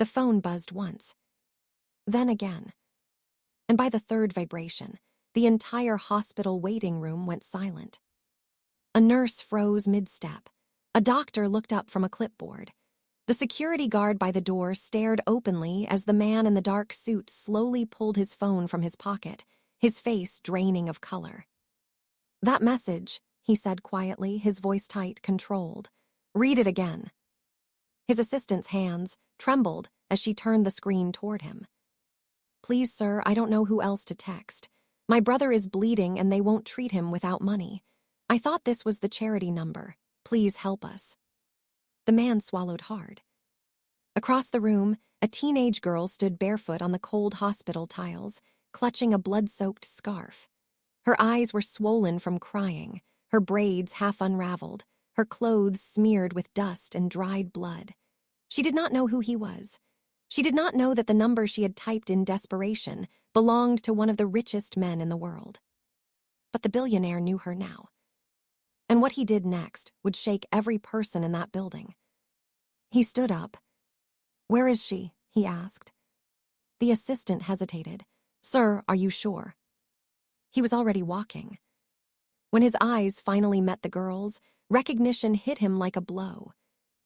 The phone buzzed once, then again, and by the third vibration, the entire hospital waiting room went silent. A nurse froze mid-step. A doctor looked up from a clipboard. The security guard by the door stared openly as the man in the dark suit slowly pulled his phone from his pocket, his face draining of color. "That message," he said quietly, his voice tight, controlled. "Read it again." His assistant's hands trembled as she turned the screen toward him. "Please, sir, I don't know who else to text. My brother is bleeding and they won't treat him without money. I thought this was the charity number. Please help us." The man swallowed hard. Across the room, a teenage girl stood barefoot on the cold hospital tiles, clutching a blood-soaked scarf. Her eyes were swollen from crying, her braids half unraveled, her clothes smeared with dust and dried blood. She did not know who he was. She did not know that the number she had typed in desperation belonged to one of the richest men in the world. But the billionaire knew her now. And what he did next would shake every person in that building. He stood up. "Where is she?" he asked. The assistant hesitated. "Sir, are you sure?" He was already walking. When his eyes finally met the girl's, recognition hit him like a blow.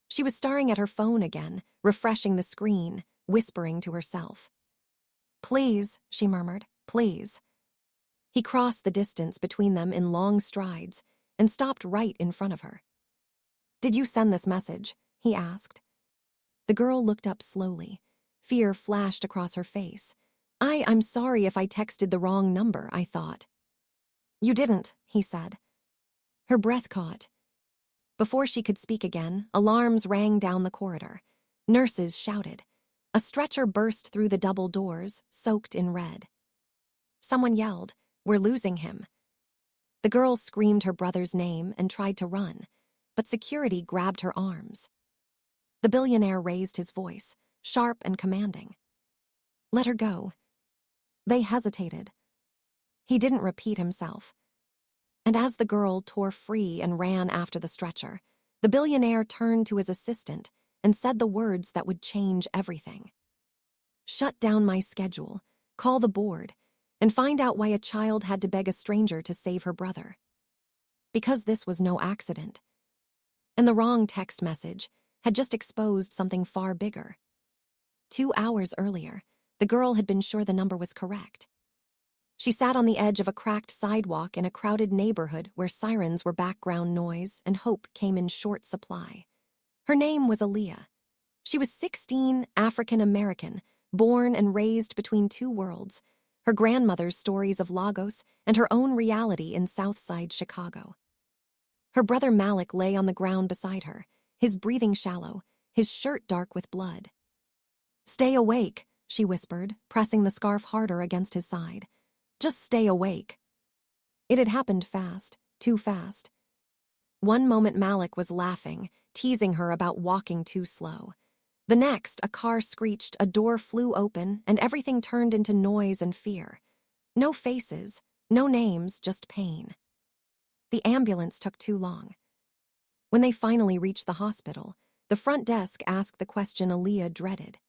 She was staring at her phone again, refreshing the screen, whispering to herself. "Please," she murmured, "please." He crossed the distance between them in long strides and stopped right in front of her. "Did you send this message?" he asked. The girl looked up slowly. Fear flashed across her face. I'm sorry if I texted the wrong number, I thought." "You didn't," he said. Her breath caught. Before she could speak again, alarms rang down the corridor. Nurses shouted. A stretcher burst through the double doors, soaked in red. Someone yelled, "We're losing him." The girl screamed her brother's name and tried to run, but security grabbed her arms. The billionaire raised his voice, sharp and commanding. "Let her go." They hesitated. He didn't repeat himself. And as the girl tore free and ran after the stretcher, the billionaire turned to his assistant and said the words that would change everything. "Shut down my schedule, call the board, and find out why a child had to beg a stranger to save her brother. Because this was no accident. And the wrong text message had just exposed something far bigger. 2 hours earlier, the girl had been sure the number was correct. She sat on the edge of a cracked sidewalk in a crowded neighborhood where sirens were background noise and hope came in short supply. Her name was Aaliyah. She was 16, African-American, born and raised between two worlds, her grandmother's stories of Lagos and her own reality in Southside Chicago. Her brother Malik lay on the ground beside her, his breathing shallow, his shirt dark with blood. "Stay awake," she whispered, pressing the scarf harder against his side. "Just stay awake." It had happened fast, too fast. One moment Malik was laughing, teasing her about walking too slow. The next, a car screeched, a door flew open, and everything turned into noise and fear. No faces, no names, just pain. The ambulance took too long. When they finally reached the hospital, the front desk asked the question Aaliyah dreaded.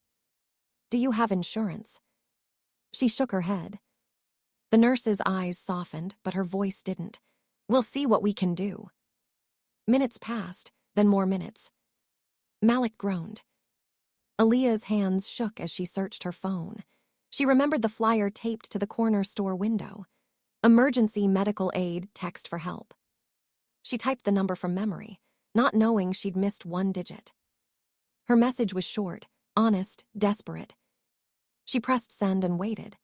"Do you have insurance?" She shook her head. The nurse's eyes softened, but her voice didn't. "We'll see what we can do." Minutes passed, then more minutes. Malik groaned. Aaliyah's hands shook as she searched her phone. She remembered the flyer taped to the corner store window. Emergency medical aid, text for help. She typed the number from memory, not knowing she'd missed one digit. Her message was short, honest, desperate. She pressed send and waited.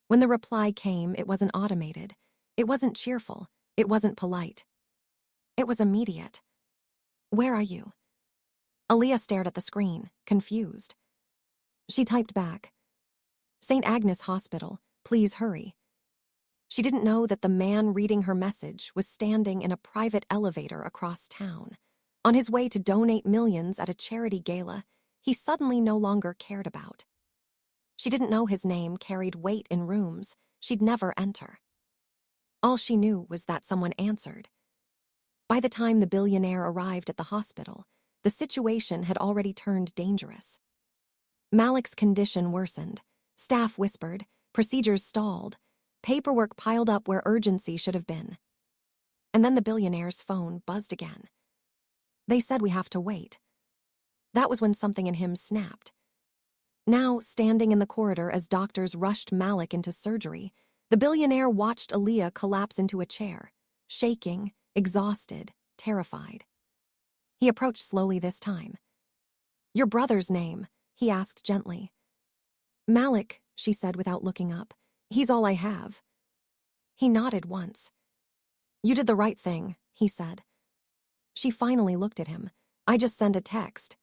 When the reply came, it wasn't automated. It wasn't cheerful. It wasn't polite. It was immediate. "Where are you?" Aaliyah stared at the screen, confused. She typed back, "St. Agnes Hospital, please hurry." She didn't know that the man reading her message was standing in a private elevator across town. On his way to donate millions at a charity gala he suddenly no longer cared about. She didn't know his name carried weight in rooms she'd never enter. All she knew was that someone answered. By the time the billionaire arrived at the hospital, the situation had already turned dangerous. Malik's condition worsened. Staff whispered, procedures stalled, paperwork piled up where urgency should have been. And then the billionaire's phone buzzed again. They said we have to wait. That was when something in him snapped. Now, standing in the corridor as doctors rushed Malik into surgery, the billionaire watched Aaliyah collapse into a chair, shaking, exhausted, terrified. He approached slowly this time. "Your brother's name?" he asked gently. "Malik," she said without looking up. "He's all I have." He nodded once. "You did the right thing," he said. She finally looked at him. "I just sent a text."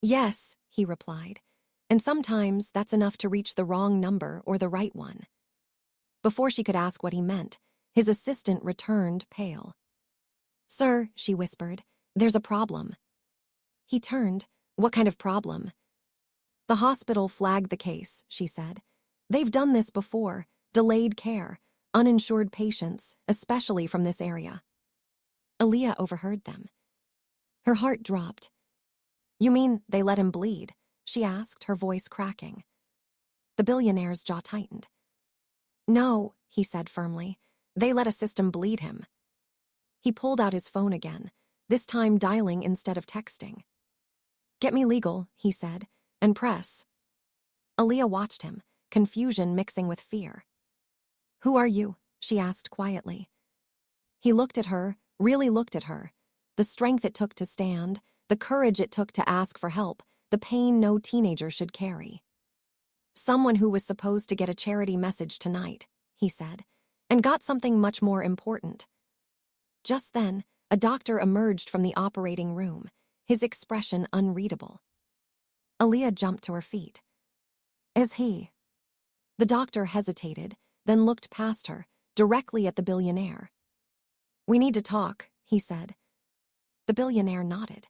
"Yes," he replied. "And sometimes that's enough to reach the wrong number or the right one." Before she could ask what he meant, his assistant returned, pale. "Sir," she whispered, "there's a problem." He turned. "What kind of problem?" "The hospital flagged the case," she said. "They've done this before, delayed care, uninsured patients, especially from this area." Aaliyah overheard them. Her heart dropped. "You mean they let him bleed?" she asked, her voice cracking. The billionaire's jaw tightened. "No," he said firmly. "They let a system bleed him." He pulled out his phone again, this time dialing instead of texting. "Get me legal," he said, "and press." Aaliyah watched him, confusion mixing with fear. "Who are you?" she asked quietly. He looked at her, really looked at her. The strength it took to stand, the courage it took to ask for help, the pain no teenager should carry. "Someone who was supposed to get a charity message tonight," he said, "and got something much more important." Just then, a doctor emerged from the operating room, his expression unreadable. Aaliyah jumped to her feet. "Is he?" The doctor hesitated, then looked past her, directly at the billionaire. "We need to talk," he said. The billionaire nodded.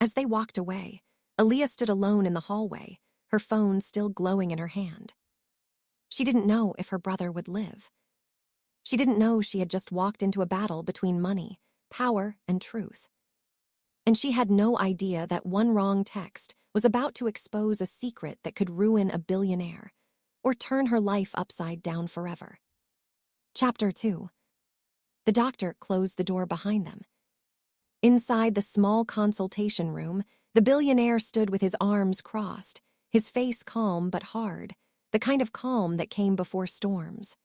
As they walked away, Aaliyah stood alone in the hallway, her phone still glowing in her hand. She didn't know if her brother would live. She didn't know she had just walked into a battle between money, power, and truth. And she had no idea that one wrong text was about to expose a secret that could ruin a billionaire, or turn her life upside down forever. Chapter 2. The doctor closed the door behind them. Inside the small consultation room, the billionaire stood with his arms crossed, his face calm but hard, the kind of calm that came before storms.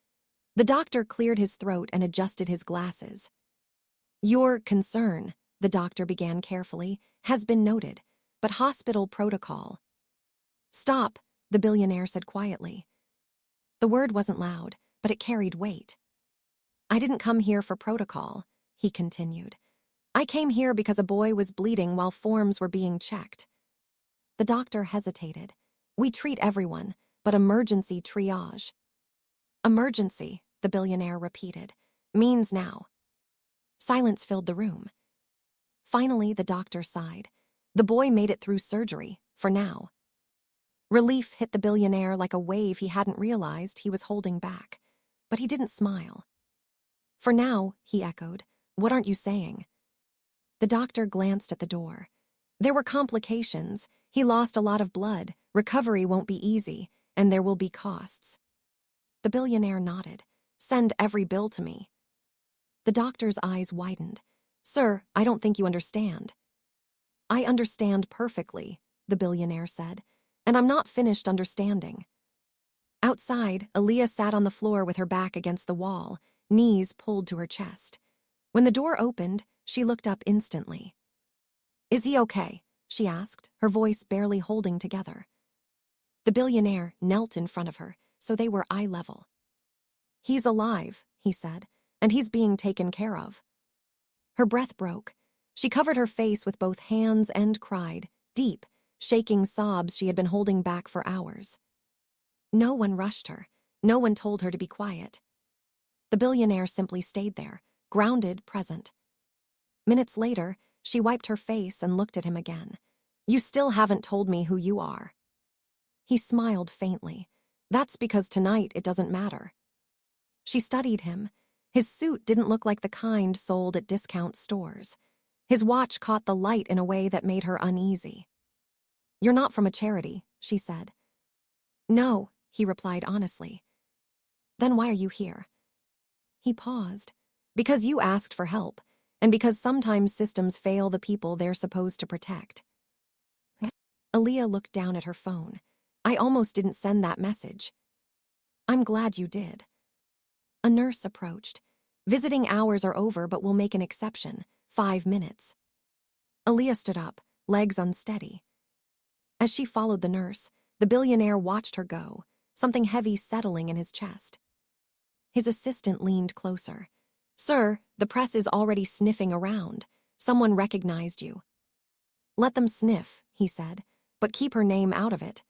The doctor cleared his throat and adjusted his glasses. "Your concern," the doctor began carefully, "has been noted, but hospital protocol—" "Stop," the billionaire said quietly. The word wasn't loud, but it carried weight. "I didn't come here for protocol," he continued. "I came here because a boy was bleeding while forms were being checked." The doctor hesitated. "We treat everyone, but emergency triage." "Emergency," the billionaire repeated, "means now." Silence filled the room. Finally, the doctor sighed. The boy made it through surgery, for now. Relief hit the billionaire like a wave he hadn't realized he was holding back. But he didn't smile. "For now," he echoed. "What aren't you saying?" The doctor glanced at the door. "There were complications. He lost a lot of blood. Recovery won't be easy, and there will be costs." The billionaire nodded. "Send every bill to me." The doctor's eyes widened. "Sir, I don't think you understand." "I understand perfectly," the billionaire said, "and I'm not finished understanding." Outside, Aaliyah sat on the floor with her back against the wall, knees pulled to her chest. When the door opened, she looked up instantly. "Is he okay?" she asked, her voice barely holding together. The billionaire knelt in front of her, so they were eye level. "He's alive," he said, "and he's being taken care of." Her breath broke. She covered her face with both hands and cried, deep, shaking sobs she had been holding back for hours. No one rushed her. No one told her to be quiet. The billionaire simply stayed there, grounded, present. Minutes later, she wiped her face and looked at him again. "You still haven't told me who you are." He smiled faintly. "That's because tonight it doesn't matter." She studied him. His suit didn't look like the kind sold at discount stores. His watch caught the light in a way that made her uneasy. "You're not from a charity," she said. No, he replied honestly. Then why are you here? He paused. Because you asked for help, and because sometimes systems fail the people they're supposed to protect. Aaliyah looked down at her phone. I almost didn't send that message. I'm glad you did. A nurse approached. Visiting hours are over, but we'll make an exception. 5 minutes. Aaliyah stood up, legs unsteady. As she followed the nurse, the billionaire watched her go, something heavy settling in his chest. His assistant leaned closer. Sir, the press is already sniffing around. Someone recognized you. Let them sniff, he said, but keep her name out of it.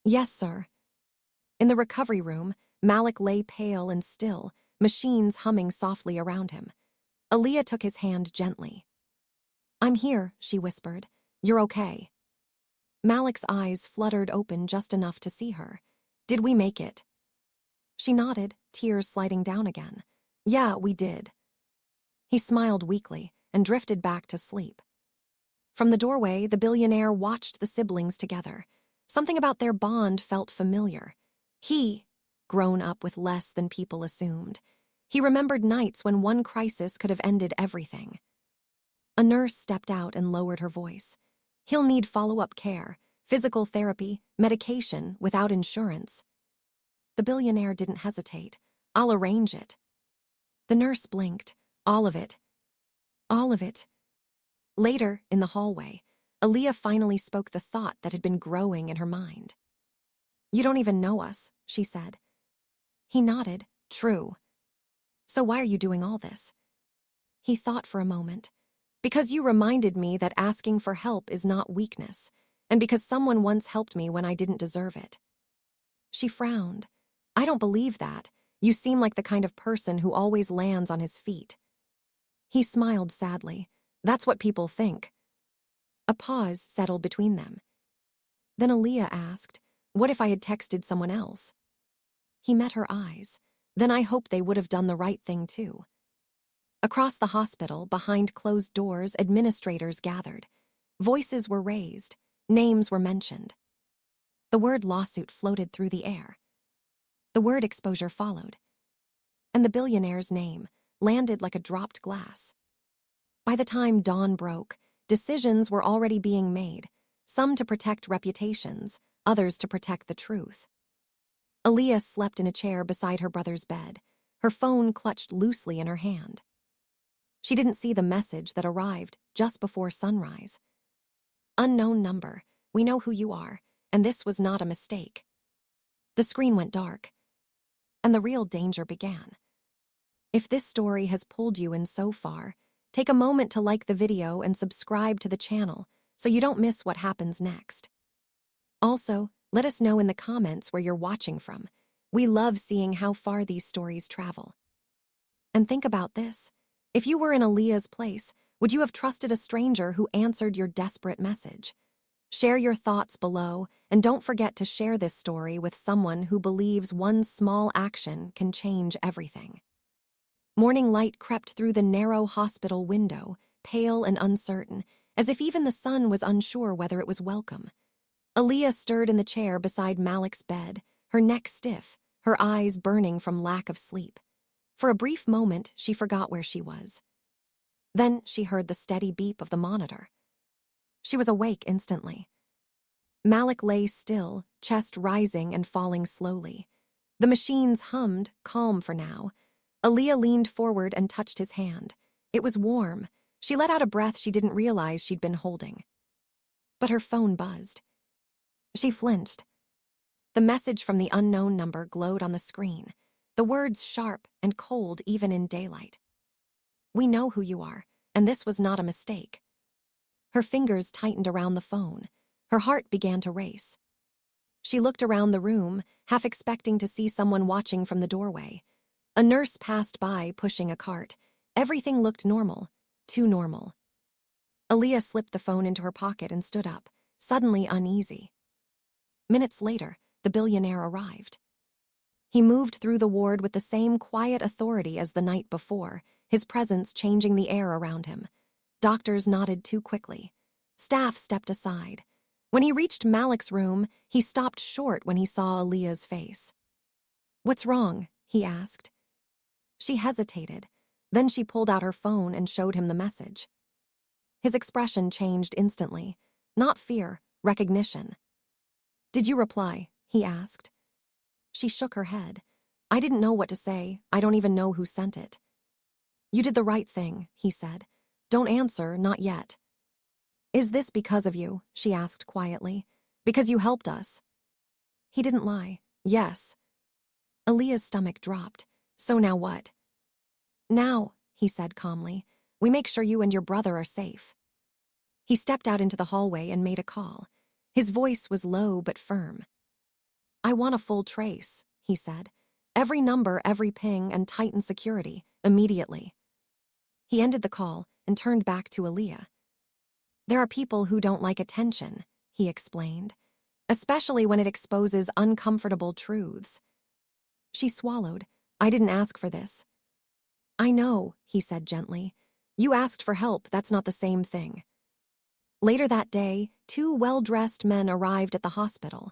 Yes, sir. In the recovery room, Malik lay pale and still, machines humming softly around him. Aaliyah took his hand gently. I'm here, she whispered. You're okay. Malik's eyes fluttered open just enough to see her. Did we make it? She nodded, tears sliding down again. Yeah, we did. He smiled weakly and drifted back to sleep. From the doorway, the billionaire watched the siblings together. Something about their bond felt familiar. He, grown up with less than people assumed. He remembered nights when one crisis could have ended everything. A nurse stepped out and lowered her voice. He'll need follow-up care, physical therapy, medication, without insurance. The billionaire didn't hesitate. I'll arrange it. The nurse blinked. All of it. All of it. Later, in the hallway, Aaliyah finally spoke the thought that had been growing in her mind. You don't even know us, she said. He nodded. True. So why are you doing all this? He thought for a moment. Because you reminded me that asking for help is not weakness, and because someone once helped me when I didn't deserve it. She frowned. I don't believe that. You seem like the kind of person who always lands on his feet. He smiled sadly. That's what people think. A pause settled between them. Then Aaliyah asked, what if I had texted someone else? He met her eyes. Then I hope they would have done the right thing too. Across the hospital, behind closed doors, administrators gathered. Voices were raised. Names were mentioned. The word lawsuit floated through the air. The word exposure followed. And the billionaire's name landed like a dropped glass. By the time dawn broke, decisions were already being made, some to protect reputations, others to protect the truth. Aaliyah slept in a chair beside her brother's bed, her phone clutched loosely in her hand. She didn't see the message that arrived just before sunrise. Unknown number, we know who you are, and this was not a mistake. The screen went dark, and the real danger began. If this story has pulled you in so far, take a moment to like the video and subscribe to the channel so you don't miss what happens next. Also, let us know in the comments where you're watching from. We love seeing how far these stories travel. And think about this. If you were in Aaliyah's place, would you have trusted a stranger who answered your desperate message? Share your thoughts below, and don't forget to share this story with someone who believes one small action can change everything. Morning light crept through the narrow hospital window, pale and uncertain, as if even the sun was unsure whether it was welcome. Aaliyah stirred in the chair beside Malik's bed, her neck stiff, her eyes burning from lack of sleep. For a brief moment, she forgot where she was. Then she heard the steady beep of the monitor. She was awake instantly. Malik lay still, chest rising and falling slowly. The machines hummed, calm for now. Aaliyah leaned forward and touched his hand. It was warm. She let out a breath she didn't realize she'd been holding. But her phone buzzed. She flinched. The message from the unknown number glowed on the screen, the words sharp and cold even in daylight. We know who you are, and this was not a mistake. Her fingers tightened around the phone. Her heart began to race. She looked around the room, half expecting to see someone watching from the doorway. A nurse passed by, pushing a cart. Everything looked normal, too normal. Aaliyah slipped the phone into her pocket and stood up, suddenly uneasy. Minutes later, the billionaire arrived. He moved through the ward with the same quiet authority as the night before, his presence changing the air around him. Doctors nodded too quickly. Staff stepped aside. When he reached Malik's room, he stopped short when he saw Aaliyah's face. "What's wrong?" he asked. She hesitated. Then she pulled out her phone and showed him the message. His expression changed instantly. Not fear, recognition. "Did you reply?" he asked. She shook her head. "I didn't know what to say. I don't even know who sent it." "You did the right thing," he said. "Don't answer, not yet." "Is this because of you?" she asked quietly. "Because you helped us?" He didn't lie. "Yes." Aaliyah's stomach dropped. "So now what?" "Now," he said calmly, "we make sure you and your brother are safe." He stepped out into the hallway and made a call. His voice was low but firm. "I want a full trace," he said. "Every number, every ping, and tighten security, immediately." He ended the call and turned back to Aaliyah. "There are people who don't like attention," he explained, "especially when it exposes uncomfortable truths." She swallowed. "I didn't ask for this." "I know," he said gently. "You asked for help, that's not the same thing." Later that day, two well-dressed men arrived at the hospital.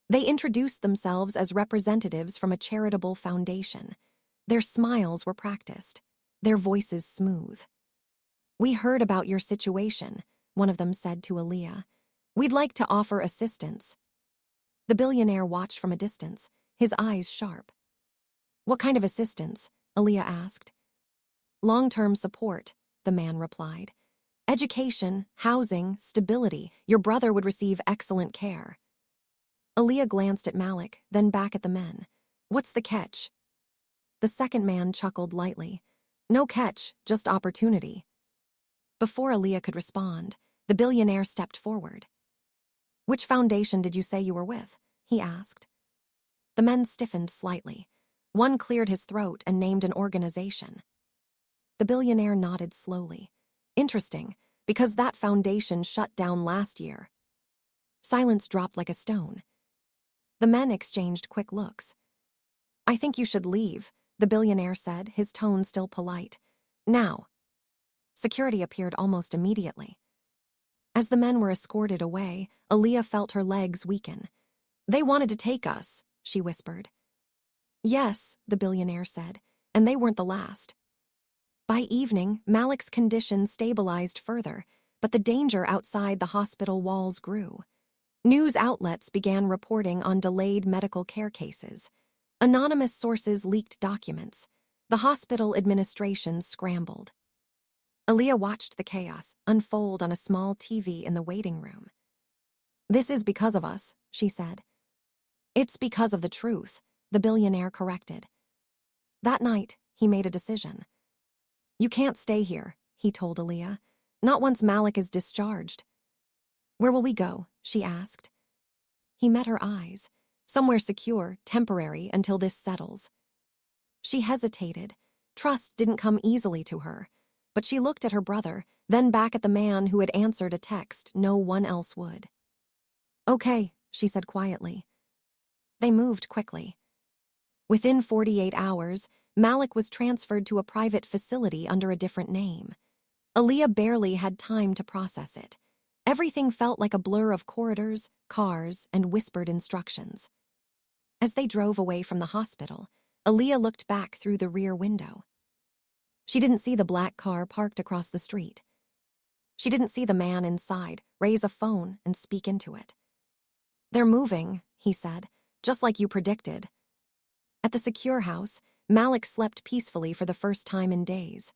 They introduced themselves as representatives from a charitable foundation. Their smiles were practiced, their voices smooth. "We heard about your situation," one of them said to Aaliyah. "We'd like to offer assistance." The billionaire watched from a distance, his eyes sharp. "What kind of assistance?" Aaliyah asked. "Long-term support," the man replied. "Education, housing, stability. Your brother would receive excellent care." Aaliyah glanced at Malik, then back at the men. "What's the catch?" The second man chuckled lightly. "No catch, just opportunity." Before Aaliyah could respond, the billionaire stepped forward. "Which foundation did you say you were with?" he asked. The men stiffened slightly. One cleared his throat and named an organization. The billionaire nodded slowly. "Interesting, because that foundation shut down last year." Silence dropped like a stone. The men exchanged quick looks. "I think you should leave," the billionaire said, his tone still polite. "Now." Security appeared almost immediately. As the men were escorted away, Aaliyah felt her legs weaken. "They wanted to take us," she whispered. "Yes," the billionaire said, "and they weren't the last." By evening, Malik's condition stabilized further, but the danger outside the hospital walls grew. News outlets began reporting on delayed medical care cases. Anonymous sources leaked documents. The hospital administration scrambled. Aaliyah watched the chaos unfold on a small TV in the waiting room. "This is because of us," she said. "It's because of the truth," the billionaire corrected. That night, he made a decision. "You can't stay here," he told Aaliyah. "Not once Malik is discharged." "Where will we go?" she asked. He met her eyes. "Somewhere secure, temporary, until this settles." She hesitated. Trust didn't come easily to her. But she looked at her brother, then back at the man who had answered a text no one else would. "Okay," she said quietly. They moved quickly. Within 48 hours, Malik was transferred to a private facility under a different name. Aaliyah barely had time to process it. Everything felt like a blur of corridors, cars, and whispered instructions. As they drove away from the hospital, Aaliyah looked back through the rear window. She didn't see the black car parked across the street. She didn't see the man inside raise a phone and speak into it. "They're moving," he said, "just like you predicted." At the secure house, Malik slept peacefully for the first time in days.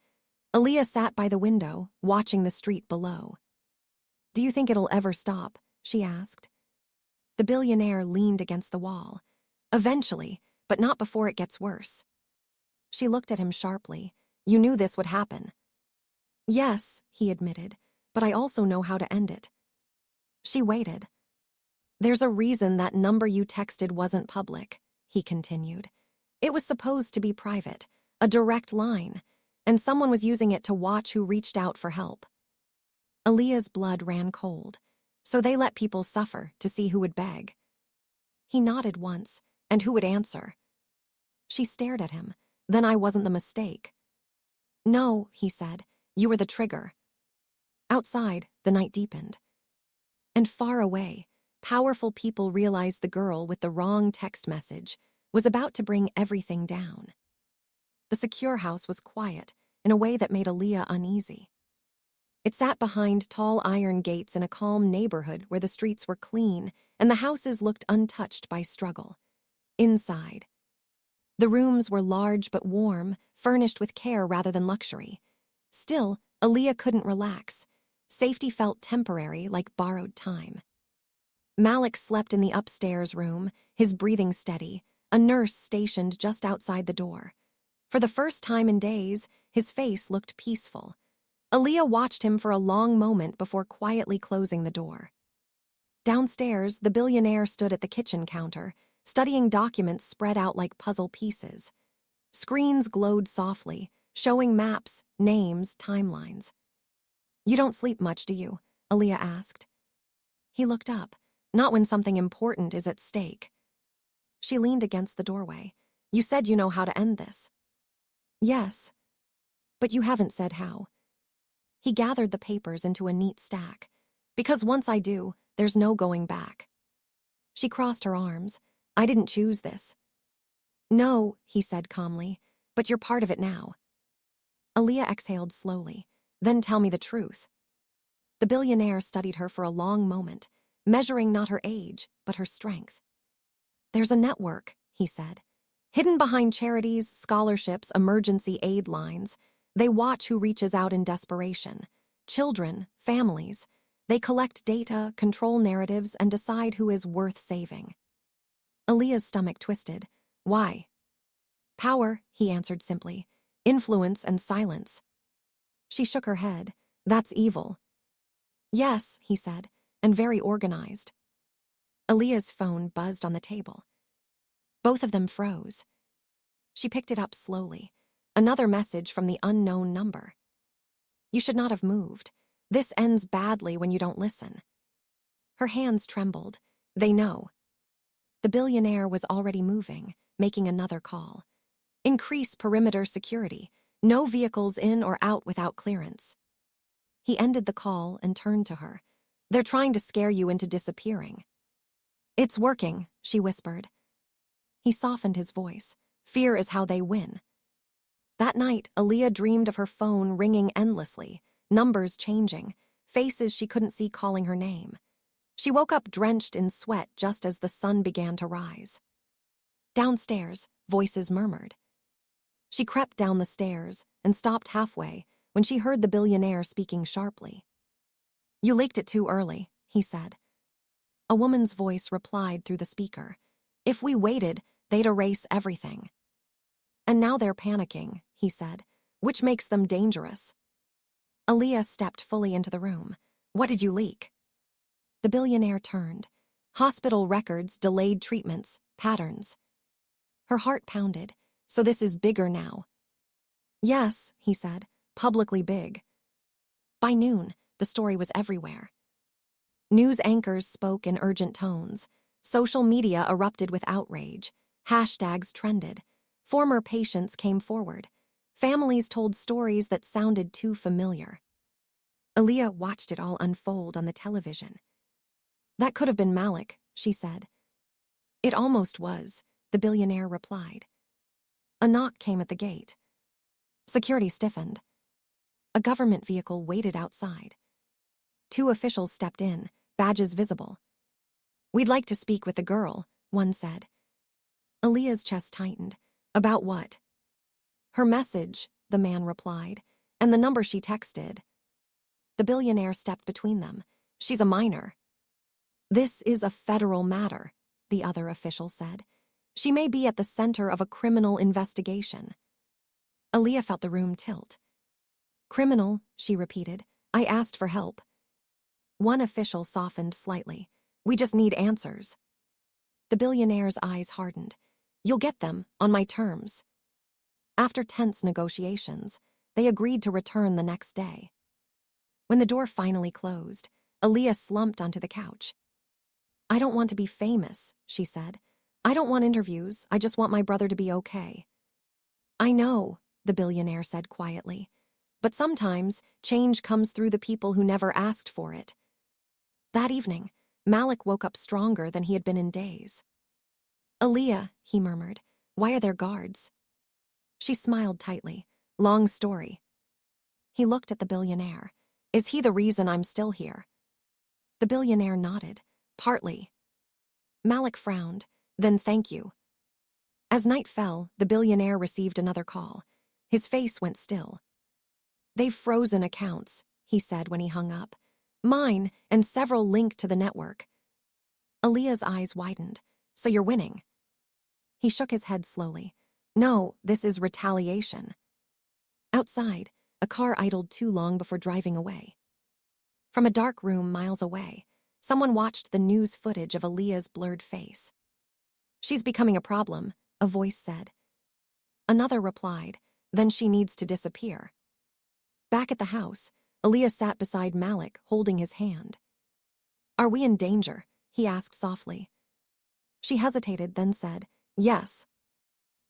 Aaliyah sat by the window, watching the street below. "Do you think it'll ever stop?" she asked. The billionaire leaned against the wall. "Eventually, but not before it gets worse." She looked at him sharply. "You knew this would happen." "Yes," he admitted, "but I also know how to end it." She waited. "There's a reason that number you texted wasn't public," he continued. "It was supposed to be private, a direct line, and someone was using it to watch who reached out for help." Aaliyah's blood ran cold. "So they let people suffer to see who would beg." He nodded once, "And who would answer?" She stared at him. "Then I wasn't the mistake." "No," he said, "you were the trigger." Outside, the night deepened. And far away, Powerful people realized the girl with the wrong text message was about to bring everything down. The secure house was quiet in a way that made Aaliyah uneasy. It sat behind tall iron gates in a calm neighborhood where the streets were clean and the houses looked untouched by struggle. Inside, the rooms were large but warm, furnished with care rather than luxury. Still, Aaliyah couldn't relax. Safety felt temporary, like borrowed time. Malik slept in the upstairs room, his breathing steady, a nurse stationed just outside the door. For the first time in days, his face looked peaceful. Aaliyah watched him for a long moment before quietly closing the door. Downstairs, the billionaire stood at the kitchen counter, studying documents spread out like puzzle pieces. Screens glowed softly, showing maps, names, timelines. "You don't sleep much, do you?" Aaliyah asked. He looked up, not when something important is at stake. She leaned against the doorway. "You said you know how to end this." "Yes, but you haven't said how." He gathered the papers into a neat stack. "Because once I do, there's no going back." She crossed her arms. "I didn't choose this." "No," he said calmly, "but you're part of it now." Aaliyah exhaled slowly. "Then tell me the truth." The billionaire studied her for a long moment, measuring not her age, but her strength. "There's a network," he said. "Hidden behind charities, scholarships, emergency aid lines. They watch who reaches out in desperation. Children, families. They collect data, control narratives, and decide who is worth saving." Aaliyah's stomach twisted. "Why?" "Power," he answered simply. "Influence and silence." She shook her head. "That's evil." "Yes," he said, "and very organized." Aaliyah's phone buzzed on the table. Both of them froze. She picked it up slowly. Another message from the unknown number. "You should not have moved. This ends badly when you don't listen." Her hands trembled. "They know." The billionaire was already moving, making another call. "Increase perimeter security. No vehicles in or out without clearance." He ended the call and turned to her. "They're trying to scare you into disappearing." "It's working," she whispered. He softened his voice. "Fear is how they win." That night, Aaliyah dreamed of her phone ringing endlessly, numbers changing, faces she couldn't see calling her name. She woke up drenched in sweat just as the sun began to rise. Downstairs, voices murmured. She crept down the stairs and stopped halfway when she heard the billionaire speaking sharply. "You leaked it too early," he said. A woman's voice replied through the speaker. "If we waited, they'd erase everything." "And now they're panicking," he said, "which makes them dangerous." Aaliyah stepped fully into the room. "What did you leak?" The billionaire turned. "Hospital records, delayed treatments, patterns." Her heart pounded. "So this is bigger now." "Yes," he said, "publicly big." By noon, the story was everywhere. News anchors spoke in urgent tones. Social media erupted with outrage. Hashtags trended. Former patients came forward. Families told stories that sounded too familiar. Aaliyah watched it all unfold on the television. "That could have been Malik," she said. "It almost was," the billionaire replied. A knock came at the gate. Security stiffened. A government vehicle waited outside. Two officials stepped in, badges visible. "We'd like to speak with the girl," one said. Aaliyah's chest tightened. "About what?" "Her message," the man replied, "and the number she texted." The billionaire stepped between them. "She's a minor." "This is a federal matter," the other official said. "She may be at the center of a criminal investigation." Aaliyah felt the room tilt. "Criminal," she repeated. "I asked for help." One official softened slightly. "We just need answers." The billionaire's eyes hardened. "You'll get them, on my terms." After tense negotiations, they agreed to return the next day. When the door finally closed, Aaliyah slumped onto the couch. "I don't want to be famous," she said. "I don't want interviews, I just want my brother to be okay." "I know," the billionaire said quietly. "But sometimes, change comes through the people who never asked for it." That evening, Malik woke up stronger than he had been in days. "Aaliyah," he murmured, "why are there guards?" She smiled tightly. "Long story." He looked at the billionaire. "Is he the reason I'm still here?" The billionaire nodded. "Partly." Malik frowned. "Then thank you." As night fell, the billionaire received another call. His face went still. "They've frozen accounts," he said when he hung up. "Mine, and several linked to the network." Aaliyah's eyes widened. "So you're winning?" He shook his head slowly. "No, this is retaliation." Outside, a car idled too long before driving away. From a dark room miles away, someone watched the news footage of Aaliyah's blurred face. "She's becoming a problem," a voice said. Another replied, "Then she needs to disappear." Back at the house, Aaliyah sat beside Malik, holding his hand. "Are we in danger?" he asked softly. She hesitated, then said, "Yes."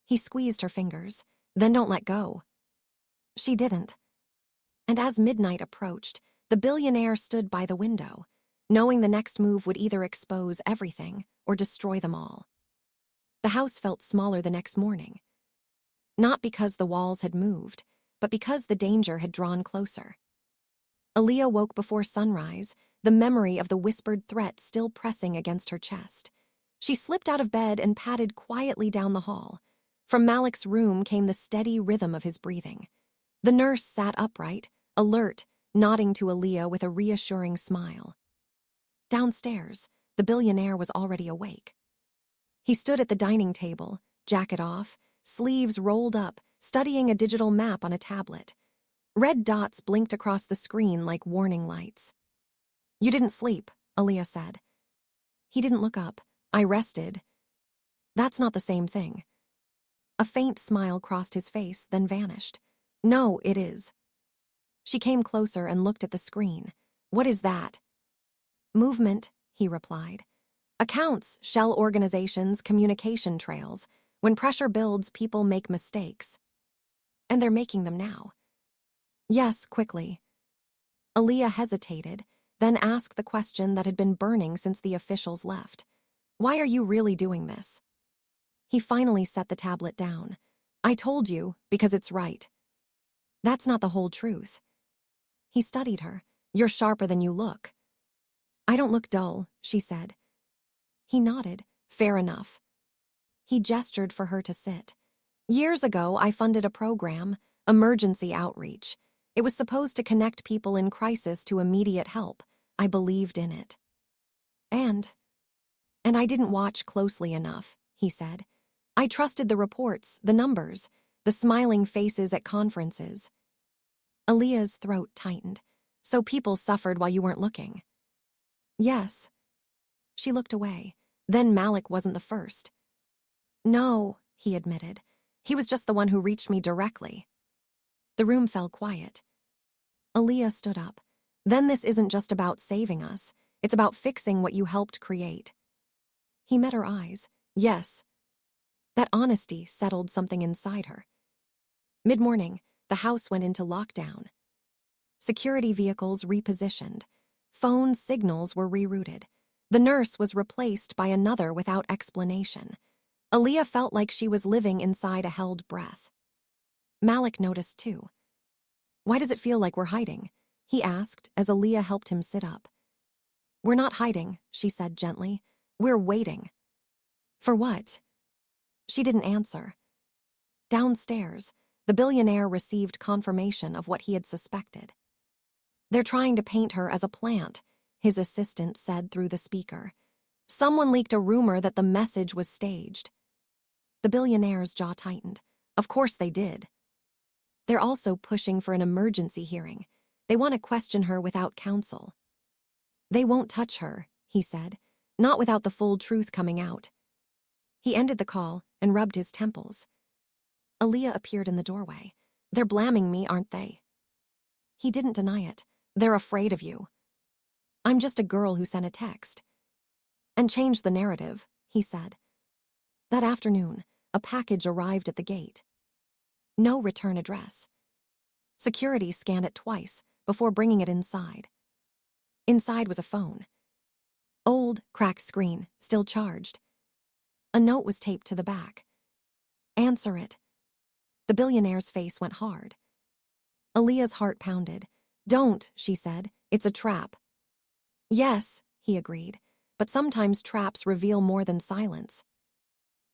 He squeezed her fingers. "Then don't let go." She didn't. And as midnight approached, the billionaire stood by the window, knowing the next move would either expose everything or destroy them all. The house felt smaller the next morning. Not because the walls had moved, but because the danger had drawn closer. Aaliyah woke before sunrise, the memory of the whispered threat still pressing against her chest. She slipped out of bed and padded quietly down the hall. From Malik's room came the steady rhythm of his breathing. The nurse sat upright, alert, nodding to Aaliyah with a reassuring smile. Downstairs, the billionaire was already awake. He stood at the dining table, jacket off, sleeves rolled up, studying a digital map on a tablet. Red dots blinked across the screen like warning lights. "You didn't sleep," Aaliyah said. He didn't look up. "I rested." "That's not the same thing." A faint smile crossed his face, then vanished. "No, it is." She came closer and looked at the screen. "What is that?" "Movement," he replied. "Accounts, shell organizations, communication trails. When pressure builds, people make mistakes. And they're making them now." "Yes," quickly. Aaliyah hesitated, then asked the question that had been burning since the officials left. "Why are you really doing this?" He finally set the tablet down. "I told you, because it's right." "That's not the whole truth." He studied her. "You're sharper than you look." "I don't look dull," she said. He nodded. "Fair enough." He gestured for her to sit. "Years ago, I funded a program, emergency outreach. It was supposed to connect people in crisis to immediate help. I believed in it. And I didn't watch closely enough," he said. "I trusted the reports, the numbers, the smiling faces at conferences." Aaliyah's throat tightened. "So people suffered while you weren't looking?" "Yes." She looked away. "Then Malik wasn't the first." "No," he admitted. "He was just the one who reached me directly." The room fell quiet. Aaliyah stood up. "Then this isn't just about saving us. It's about fixing what you helped create." He met her eyes. "Yes." That honesty settled something inside her. Mid-morning, the house went into lockdown. Security vehicles repositioned. Phone signals were rerouted. The nurse was replaced by another without explanation. Aaliyah felt like she was living inside a held breath. Malik noticed too. "Why does it feel like we're hiding?" he asked as Aaliyah helped him sit up. "We're not hiding," she said gently. "We're waiting." "For what?" She didn't answer. Downstairs, the billionaire received confirmation of what he had suspected. "They're trying to paint her as a plant," his assistant said through the speaker. "Someone leaked a rumor that the message was staged." The billionaire's jaw tightened. "Of course they did." "They're also pushing for an emergency hearing. They want to question her without counsel." "They won't touch her," he said. "Not without the full truth coming out." He ended the call and rubbed his temples. Aaliyah appeared in the doorway. "They're blaming me, aren't they?" He didn't deny it. "They're afraid of you." "I'm just a girl who sent a text." "And changed the narrative," he said. That afternoon, a package arrived at the gate. No return address. Security scanned it twice before bringing it inside. Inside was a phone. Old, cracked screen, still charged. A note was taped to the back. Answer it. The billionaire's face went hard. Aaliyah's heart pounded. Don't, she said. It's a trap. Yes, he agreed, but sometimes traps reveal more than silence.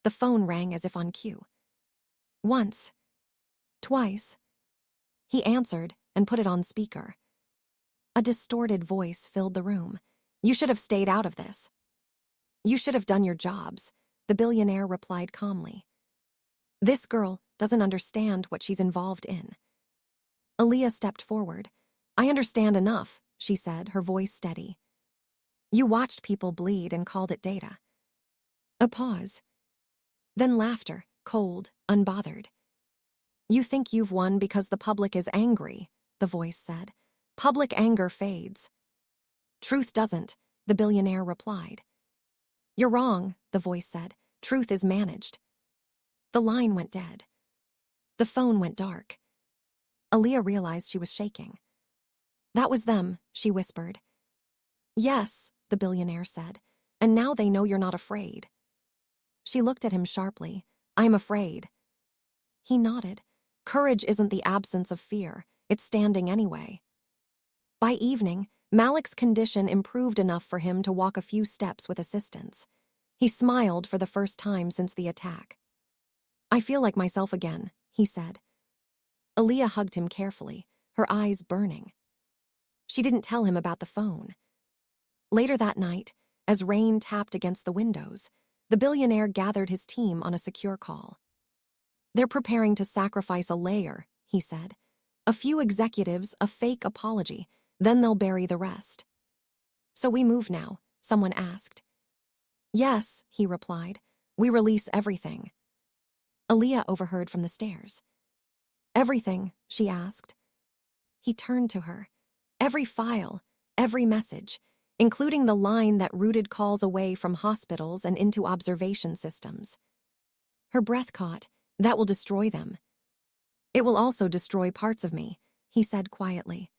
The phone rang as if on cue. Once. Twice. He answered and put it on speaker. A distorted voice filled the room. You should have stayed out of this. You should have done your jobs, the billionaire replied calmly. This girl doesn't understand what she's involved in. Aaliyah stepped forward. I understand enough, she said, her voice steady. You watched people bleed and called it data. A pause. Then laughter, cold, unbothered. You think you've won because the public is angry, the voice said. Public anger fades. Truth doesn't, the billionaire replied. You're wrong, the voice said. Truth is managed. The line went dead. The phone went dark. Aaliyah realized she was shaking. That was them, she whispered. Yes, the billionaire said, and now they know you're not afraid. She looked at him sharply. I'm afraid. He nodded. Courage isn't the absence of fear, it's standing anyway. By evening, Malik's condition improved enough for him to walk a few steps with assistance. He smiled for the first time since the attack. I feel like myself again, he said. Aaliyah hugged him carefully, her eyes burning. She didn't tell him about the phone. Later that night, as rain tapped against the windows, the billionaire gathered his team on a secure call. They're preparing to sacrifice a layer, he said. A few executives, a fake apology, then they'll bury the rest. So we move now, someone asked. Yes, he replied. We release everything. Aaliyah overheard from the stairs. Everything, she asked. He turned to her. Every file, every message, including the line that routed calls away from hospitals and into observation systems. Her breath caught. That will destroy them. It will also destroy parts of me, he said quietly.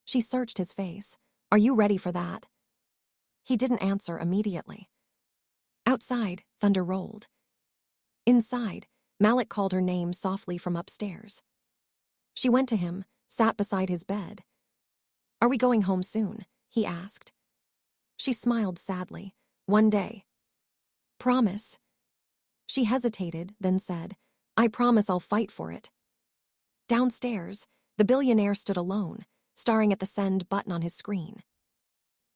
She searched his face. Are you ready for that? He didn't answer immediately. Outside, thunder rolled. Inside, Malik called her name softly from upstairs. She went to him, sat beside his bed. Are we going home soon? He asked. She smiled sadly. One day. Promise. She hesitated, then said, I promise I'll fight for it. Downstairs, the billionaire stood alone, staring at the send button on his screen.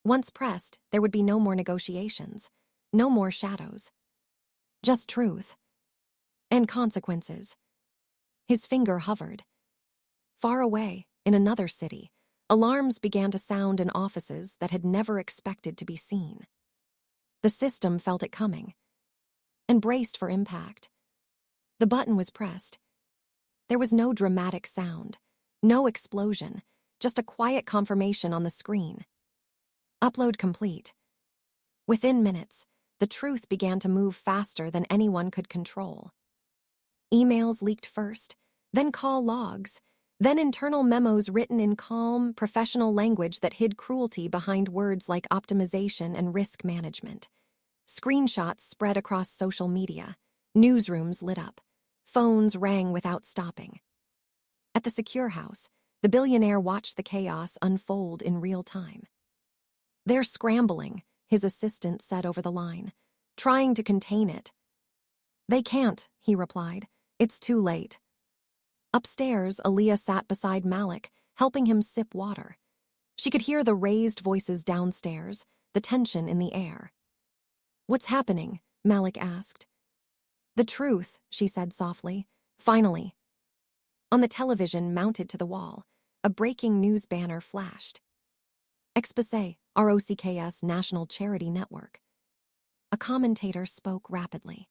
Once pressed, there would be no more negotiations, no more shadows. Just truth. And consequences. His finger hovered. Far away, in another city, alarms began to sound in offices that had never expected to be seen. The system felt it coming, and braced for impact. The button was pressed. There was no dramatic sound, no explosion, just a quiet confirmation on the screen. Upload complete. Within minutes, the truth began to move faster than anyone could control. Emails leaked first, then call logs, then internal memos written in calm, professional language that hid cruelty behind words like optimization and risk management. Screenshots spread across social media. Newsrooms lit up. Phones rang without stopping. At the secure house, the billionaire watched the chaos unfold in real time. They're scrambling, his assistant said over the line, trying to contain it. They can't, he replied. It's too late. Upstairs, Aaliyah sat beside Malik, helping him sip water. She could hear the raised voices downstairs, the tension in the air. What's happening? Malik asked. The truth, she said softly. Finally. On the television mounted to the wall, a breaking news banner flashed. Expose, ROCKS National Charity Network. A commentator spoke rapidly.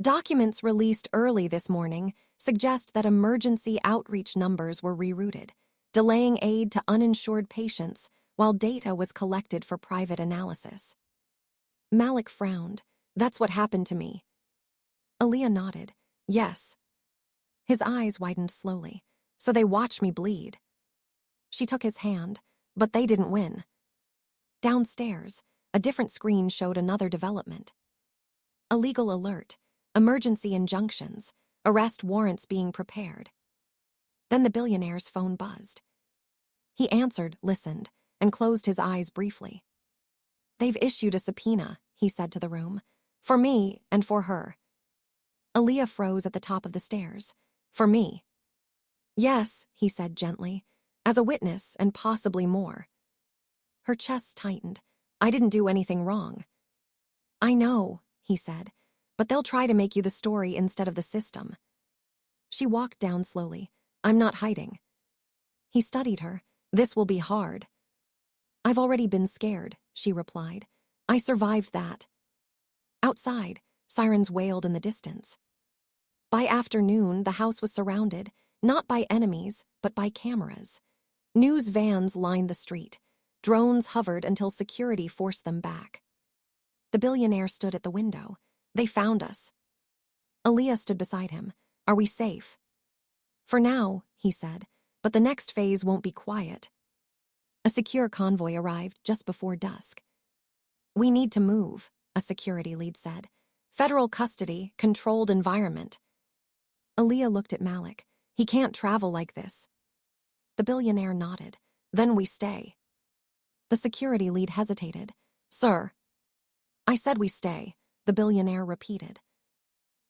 Documents released early this morning suggest that emergency outreach numbers were rerouted, delaying aid to uninsured patients while data was collected for private analysis. Malik frowned. That's what happened to me. Aaliyah nodded. Yes. His eyes widened slowly. So they watched me bleed. She took his hand, but they didn't win. Downstairs, A different screen showed another development. Illegal alert, emergency injunctions, arrest warrants being prepared. Then the billionaire's phone buzzed. He answered, listened, and closed his eyes briefly. "They've issued a subpoena," he said to the room. "For me and for her." Aaliyah froze at the top of the stairs. "For me?" "Yes," he said gently, "as a witness and possibly more." Her chest tightened. "I didn't do anything wrong." "I know," he said, "but they'll try to make you the story instead of the system." She walked down slowly. "I'm not hiding." He studied her. "This will be hard." "I've already been scared," she replied. "I survived that." Outside, sirens wailed in the distance. By afternoon, the house was surrounded, not by enemies, but by cameras. News vans lined the street. Drones hovered until security forced them back. The billionaire stood at the window. "They found us." Aaliyah stood beside him. "Are we safe?" "For now," he said, "but the next phase won't be quiet." A secure convoy arrived just before dusk. "We need to move," a security lead said. "Federal custody, controlled environment." Aaliyah looked at Malik. "He can't travel like this." The billionaire nodded. "Then we stay." The security lead hesitated. "Sir." "I said we stay," the billionaire repeated.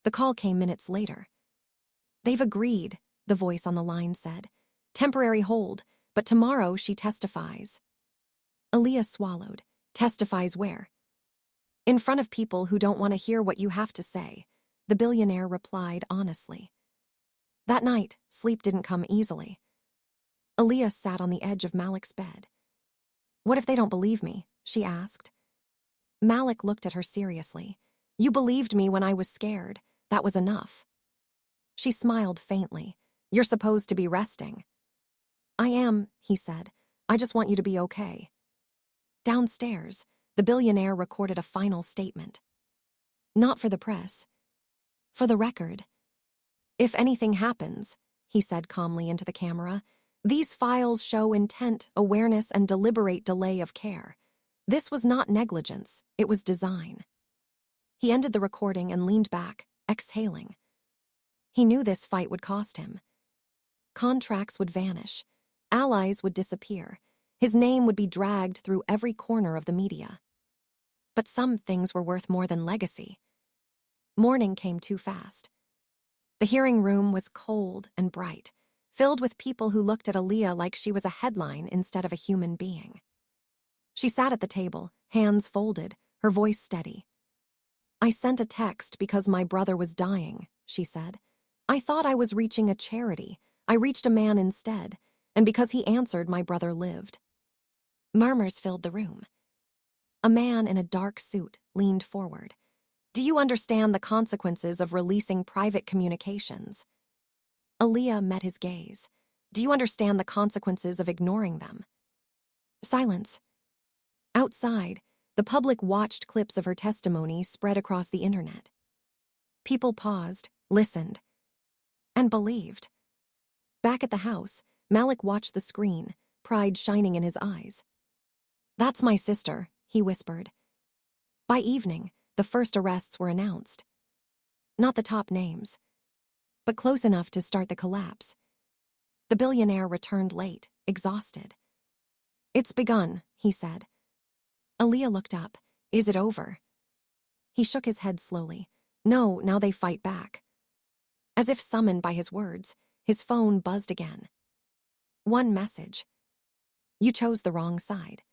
The call came minutes later. "They've agreed," the voice on the line said. "Temporary hold, but tomorrow she testifies." Aaliyah swallowed. "Testifies where?" "In front of people who don't want to hear what you have to say," the billionaire replied honestly. That night, sleep didn't come easily. Aaliyah sat on the edge of Malik's bed. "What if they don't believe me?" she asked. Malik looked at her seriously. "You believed me when I was scared. That was enough." She smiled faintly. "You're supposed to be resting." "I am," he said. "I just want you to be okay." Downstairs, the billionaire recorded a final statement. "Not for the press. For the record. If anything happens," he said calmly into the camera, "these files show intent, awareness, and deliberate delay of care. This was not negligence, it was design." He ended the recording and leaned back, exhaling. He knew this fight would cost him. Contracts would vanish. Allies would disappear. His name would be dragged through every corner of the media. But some things were worth more than legacy. Morning came too fast. The hearing room was cold and bright, filled with people who looked at Aaliyah like she was a headline instead of a human being. She sat at the table, hands folded, her voice steady. "I sent a text because my brother was dying," she said. "I thought I was reaching a charity. I reached a man instead, and because he answered, my brother lived." Murmurs filled the room. A man in a dark suit leaned forward. "Do you understand the consequences of releasing private communications?" Aaliyah met his gaze. "Do you understand the consequences of ignoring them?" Silence. Outside, the public watched clips of her testimony spread across the internet. People paused, listened, and believed. Back at the house, Malik watched the screen, pride shining in his eyes. "That's my sister," he whispered. By evening, the first arrests were announced. Not the top names, but close enough to start the collapse. The billionaire returned late, exhausted. "It's begun," he said. Aaliyah looked up. "Is it over?" He shook his head slowly. "No, now they fight back." As if summoned by his words, his phone buzzed again. One message. "You chose the wrong side."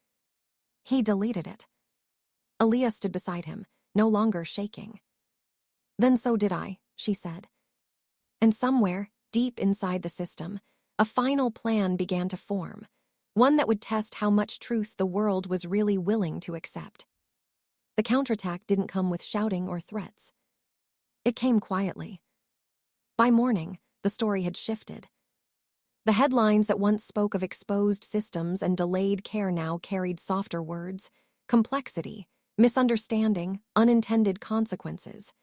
He deleted it. Aaliyah stood beside him, no longer shaking. "Then so did I," she said. And somewhere, deep inside the system, a final plan began to form, one that would test how much truth the world was really willing to accept. The counterattack didn't come with shouting or threats. It came quietly. By morning, the story had shifted. The headlines that once spoke of exposed systems and delayed care now carried softer words: complexity, misunderstanding, unintended consequences.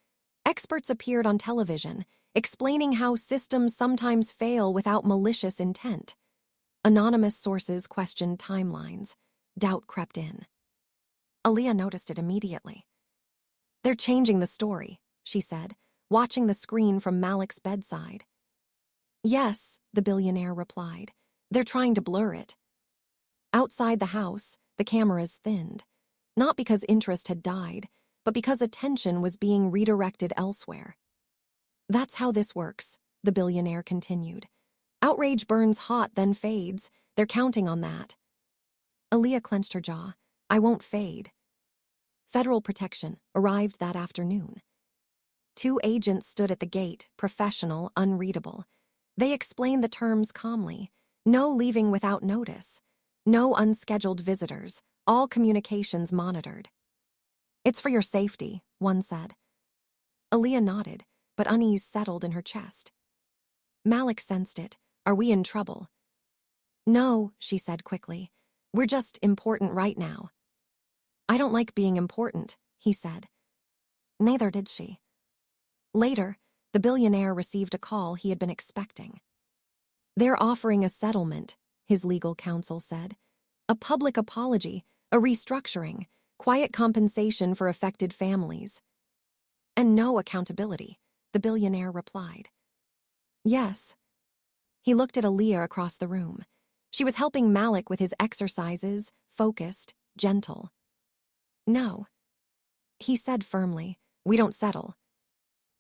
Experts appeared on television, explaining how systems sometimes fail without malicious intent. Anonymous sources questioned timelines. Doubt crept in. Aaliyah noticed it immediately. "They're changing the story," she said, watching the screen from Malik's bedside. "Yes," the billionaire replied. "They're trying to blur it." Outside the house, the cameras thinned, not because interest had died, but because attention was being redirected elsewhere. "That's how this works," the billionaire continued. "Outrage burns hot, then fades. They're counting on that." Aaliyah clenched her jaw. "I won't fade." Federal protection arrived that afternoon. 2 agents stood at the gate, professional, unreadable. They explained the terms calmly. No leaving without notice. No unscheduled visitors. All communications monitored. "It's for your safety," one said. Aaliyah nodded, but unease settled in her chest. Malik sensed it. "Are we in trouble?" "No," she said quickly. "We're just important right now." "I don't like being important," he said. Neither did she. Later, the billionaire received a call he had been expecting. "They're offering a settlement," his legal counsel said. "A public apology, a restructuring, quiet compensation for affected families." "And no accountability," the billionaire replied. "Yes." He looked at Aaliyah across the room. She was helping Malik with his exercises, focused, gentle. "No," he said firmly. "We don't settle."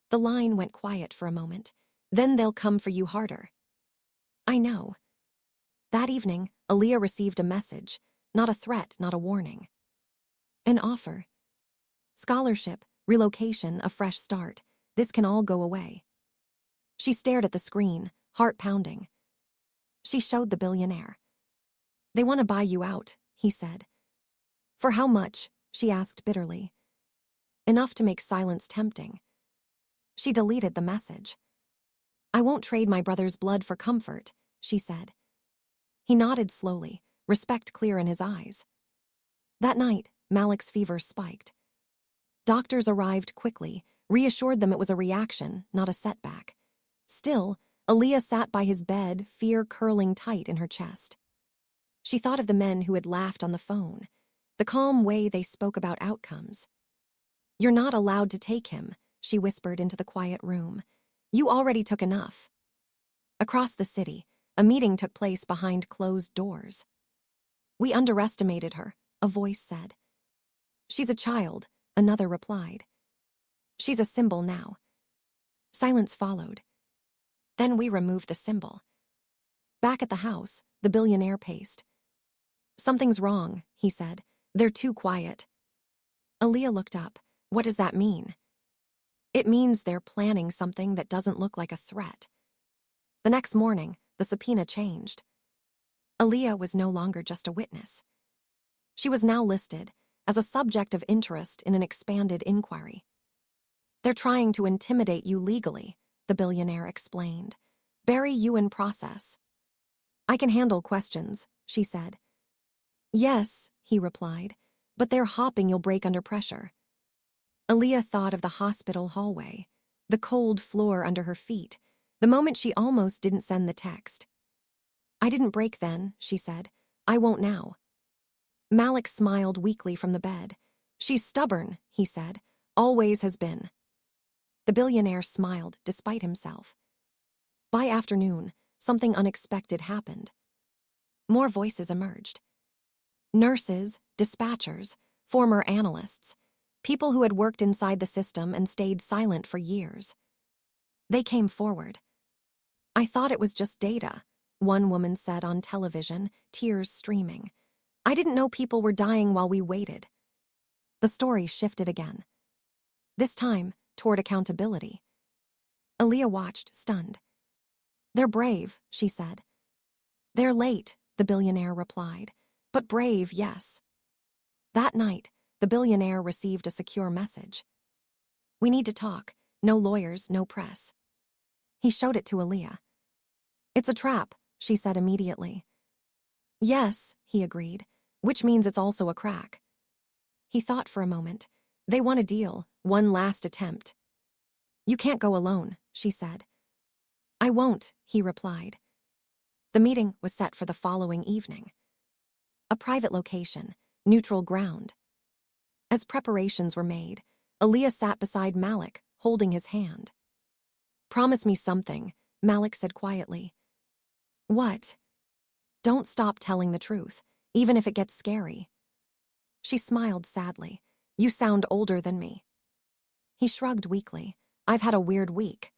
The line went quiet for a moment. "Then they'll come for you harder." "I know." That evening, Aaliyah received a message, not a threat, not a warning. An offer. Scholarship, relocation, a fresh start. This can all go away. She stared at the screen, heart pounding. She showed the billionaire. "They want to buy you out," he said. "For how much?" she asked bitterly. "Enough to make silence tempting." She deleted the message. "I won't trade my brother's blood for comfort," she said. He nodded slowly, respect clear in his eyes. That night, Malik's fever spiked. Doctors arrived quickly, reassured them it was a reaction, not a setback. Still, Aaliyah sat by his bed, fear curling tight in her chest. She thought of the men who had laughed on the phone, the calm way they spoke about outcomes. "You're not allowed to take him," she whispered into the quiet room. "You already took enough." Across the city, a meeting took place behind closed doors. "We underestimated her," a voice said. "She's a child," another replied. "She's a symbol now." Silence followed. Then we removed the symbol. Back at the house, the billionaire paced. "Something's wrong," he said. "They're too quiet." Aaliyah looked up. "What does that mean?" "It means they're planning something that doesn't look like a threat." The next morning, the subpoena changed. Aaliyah was no longer just a witness. She was now listed as a subject of interest in an expanded inquiry. "They're trying to intimidate you legally," the billionaire explained. "Bury you in process." "I can handle questions," she said. "Yes," he replied, "but they're hoping you'll break under pressure." Aaliyah thought of the hospital hallway, the cold floor under her feet, the moment she almost didn't send the text. "I didn't break then," she said. "I won't now." Malik smiled weakly from the bed. "She's stubborn," he said. "Always has been." The billionaire smiled despite himself. By afternoon, something unexpected happened. More voices emerged. Nurses, dispatchers, former analysts, people who had worked inside the system and stayed silent for years. They came forward. "I thought it was just data," one woman said on television, tears streaming. "I didn't know people were dying while we waited." The story shifted again. This time, toward accountability. Aaliyah watched, stunned. "They're brave," she said. "They're late," the billionaire replied. "But brave, yes." That night, the billionaire received a secure message. "We need to talk. No lawyers, no press." He showed it to Aaliyah. "It's a trap," she said immediately. "Yes," he agreed, "which means it's also a crack." He thought for a moment. "They want a deal, one last attempt." "You can't go alone," she said. "I won't," he replied. The meeting was set for the following evening. A private location, neutral ground. As preparations were made, Aaliyah sat beside Malik, holding his hand. "Promise me something," Malik said quietly. "What?" "Don't stop telling the truth, even if it gets scary." She smiled sadly. "You sound older than me." He shrugged weakly. "I've had a weird week."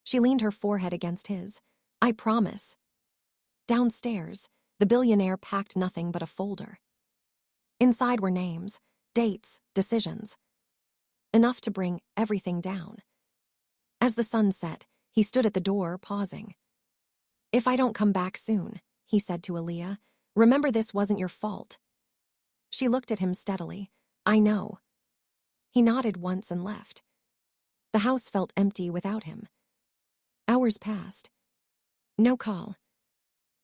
She leaned her forehead against his. "I promise." Downstairs, the billionaire packed nothing but a folder. Inside were names, dates, decisions. Enough to bring everything down. As the sun set, he stood at the door, pausing. "If I don't come back soon," he said to Aaliyah, "remember this wasn't your fault." She looked at him steadily. "I know." He nodded once and left. The house felt empty without him. Hours passed. No call.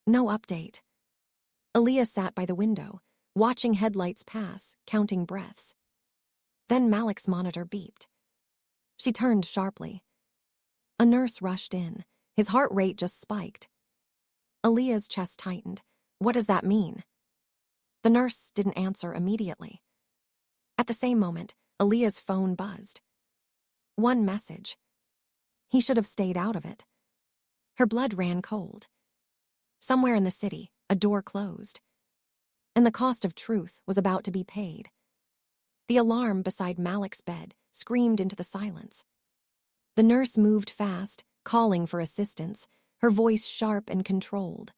No update. Aaliyah sat by the window, watching headlights pass, counting breaths. Then Malik's monitor beeped. She turned sharply. A nurse rushed in. His heart rate just spiked. Aaliyah's chest tightened. "What does that mean?" The nurse didn't answer immediately. At the same moment, Aaliyah's phone buzzed. One message. He should have stayed out of it. Her blood ran cold. Somewhere in the city, a door closed. And the cost of truth was about to be paid. The alarm beside Malik's bed screamed into the silence. The nurse moved fast, calling for assistance, her voice sharp and controlled.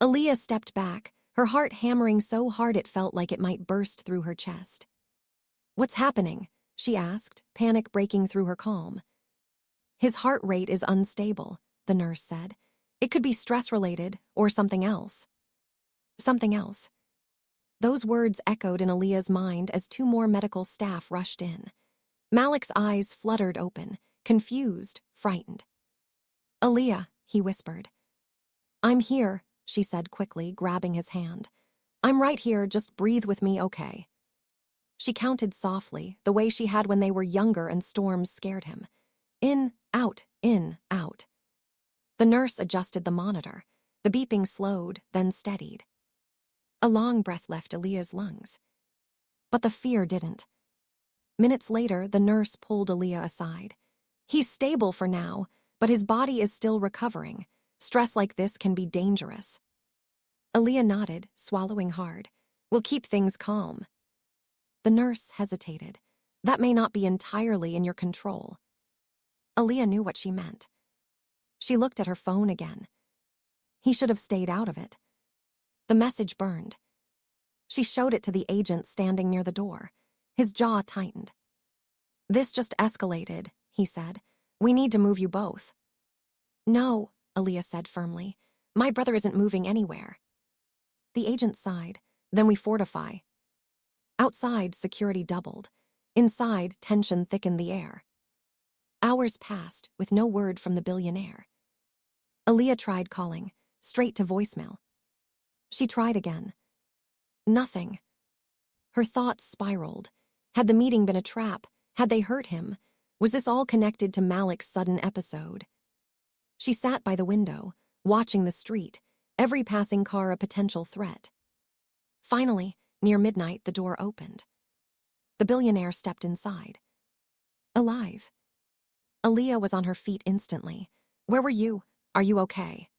Aaliyah stepped back, her heart hammering so hard it felt like it might burst through her chest. "What's happening?" she asked, panic breaking through her calm. "His heart rate is unstable," the nurse said. "It could be stress-related or something else." Something else. Those words echoed in Aaliyah's mind as two more medical staff rushed in. Malik's eyes fluttered open, confused, frightened. "Aaliyah," he whispered. "I'm here," she said quickly, grabbing his hand. "I'm right here, just breathe with me, okay?" She counted softly, the way she had when they were younger and storms scared him. In, out, in, out. The nurse adjusted the monitor. The beeping slowed, then steadied. A long breath left Aaliyah's lungs. But the fear didn't. Minutes later, the nurse pulled Aaliyah aside. "He's stable for now, but his body is still recovering. Stress like this can be dangerous." Aaliyah nodded, swallowing hard. "We'll keep things calm." The nurse hesitated. "That may not be entirely in your control." Aaliyah knew what she meant. She looked at her phone again. He should have stayed out of it. The message burned. She showed it to the agent standing near the door. His jaw tightened. "This just escalated," he said. "We need to move you both." "No," Aaliyah said firmly. "My brother isn't moving anywhere." The agent sighed. "Then we fortify." Outside, security doubled. Inside, tension thickened the air. Hours passed, with no word from the billionaire. Aaliyah tried calling, straight to voicemail. She tried again. Nothing. Her thoughts spiraled. Had the meeting been a trap? Had they hurt him? Was this all connected to Malik's sudden episode? She sat by the window, watching the street, every passing car a potential threat. Finally, near midnight, the door opened. The billionaire stepped inside. Alive. Aaliyah was on her feet instantly. "Where were you? Are you okay?"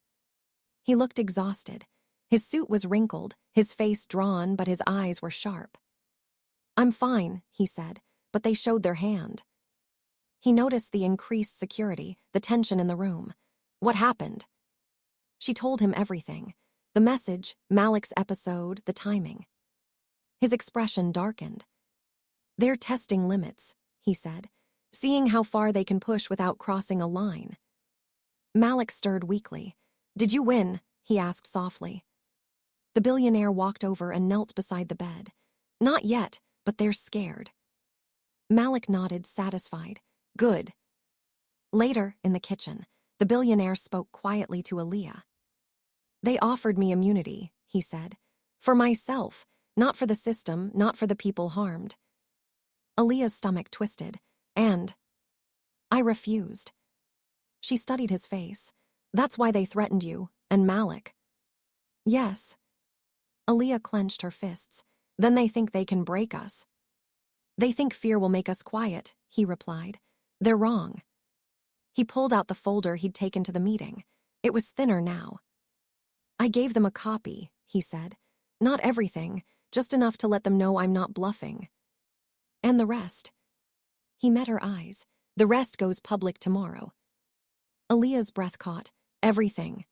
He looked exhausted. His suit was wrinkled, his face drawn, but his eyes were sharp. "I'm fine," he said, but they showed their hand. He noticed the increased security, the tension in the room. "What happened?" She told him everything. The message, Malik's episode, the timing. His expression darkened. "They're testing limits," he said, "seeing how far they can push without crossing a line." Malik stirred weakly. "Did you win?" he asked softly. The billionaire walked over and knelt beside the bed. "Not yet, but they're scared." Malik nodded, satisfied. "Good." Later, in the kitchen, the billionaire spoke quietly to Aaliyah. "They offered me immunity," he said. "For myself, not for the system, not for the people harmed." Aaliyah's stomach twisted. "And I refused." She studied his face. "That's why they threatened you, and Malik." "Yes." Aaliyah clenched her fists. "Then they think they can break us." They think fear will make us quiet, he replied. They're wrong. He pulled out the folder he'd taken to the meeting. It was thinner now. I gave them a copy, he said. Not everything, just enough to let them know I'm not bluffing. And the rest? He met her eyes. The rest goes public tomorrow. Aaliyah's breath caught. Everything.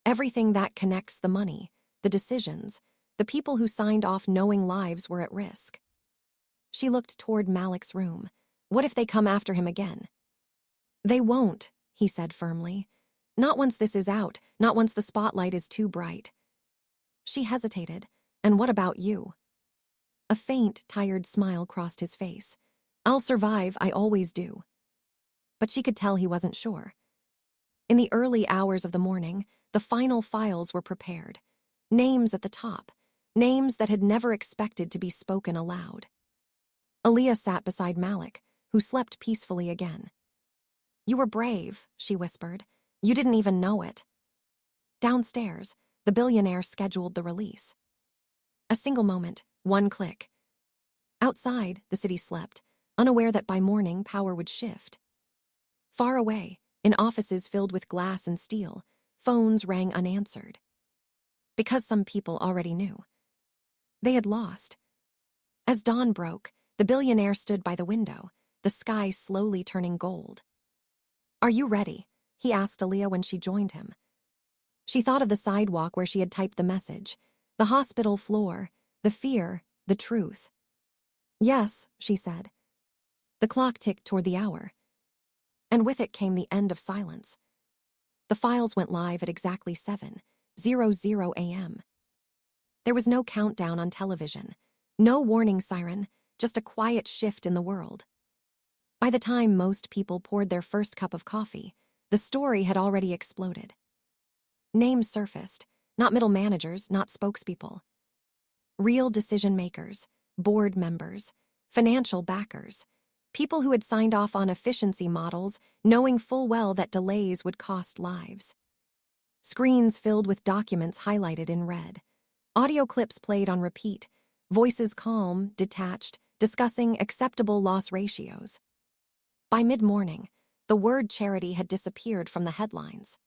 Everything that connects the money, the decisions, the people who signed off knowing lives were at risk. She looked toward Malik's room. What if they come after him again? They won't, he said firmly. Not once this is out, not once the spotlight is too bright. She hesitated. And what about you? A faint, tired smile crossed his face. I'll survive, I always do. But she could tell he wasn't sure. In the early hours of the morning, the final files were prepared. Names at the top, names that had never expected to be spoken aloud. Aaliyah sat beside Malik, who slept peacefully again. You were brave, she whispered. You didn't even know it. Downstairs, the billionaire scheduled the release. A single moment, one click. Outside, the city slept, unaware that by morning power would shift. Far away, in offices filled with glass and steel, phones rang unanswered. Because some people already knew. They had lost. As dawn broke, the billionaire stood by the window, the sky slowly turning gold. Are you ready? He asked Aaliyah when she joined him. She thought of the sidewalk where she had typed the message, the hospital floor, the fear, the truth. Yes, she said. The clock ticked toward the hour. And with it came the end of silence. The files went live at exactly 7:00 a.m. There was no countdown on television, no warning siren, just a quiet shift in the world. By the time most people poured their first cup of coffee, the story had already exploded. Names surfaced, not middle managers, not spokespeople. Real decision makers, board members, financial backers, people who had signed off on efficiency models, knowing full well that delays would cost lives. Screens filled with documents highlighted in red. Audio clips played on repeat, voices calm, detached, discussing acceptable loss ratios. By mid-morning, the word charity had disappeared from the headlines.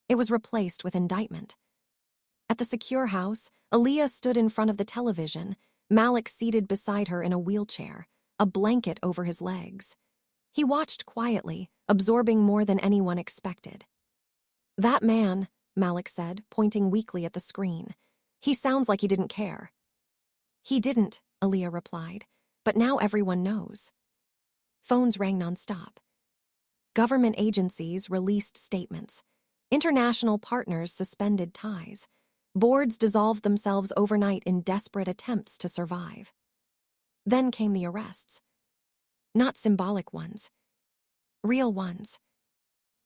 It was replaced with indictment. At the secure house, Aaliyah stood in front of the television, Malik seated beside her in a wheelchair, a blanket over his legs. He watched quietly, absorbing more than anyone expected. That man, Malik said, pointing weakly at the screen. He sounds like he didn't care. He didn't, Aaliyah replied, but now everyone knows. Phones rang nonstop. Government agencies released statements. International partners suspended ties. Boards dissolved themselves overnight in desperate attempts to survive. Then came the arrests. Not symbolic ones. Real ones.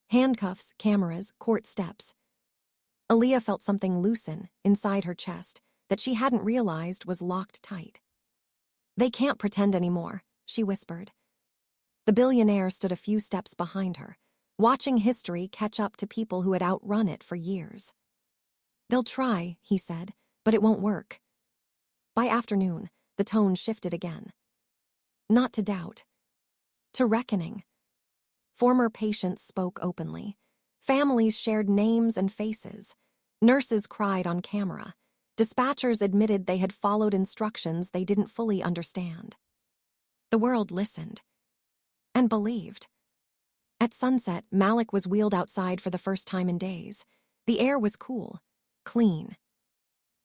Handcuffs, cameras, court steps. Aaliyah felt something loosen inside her chest that she hadn't realized was locked tight. They can't pretend anymore, she whispered. The billionaire stood a few steps behind her, watching history catch up to people who had outrun it for years. They'll try, he said, but it won't work. By afternoon, the tone shifted again. Not to doubt. To reckoning. Former patients spoke openly. Families shared names and faces. Nurses cried on camera. Dispatchers admitted they had followed instructions they didn't fully understand. The world listened. And believed. At sunset, Malik was wheeled outside for the first time in days. The air was cool, clean.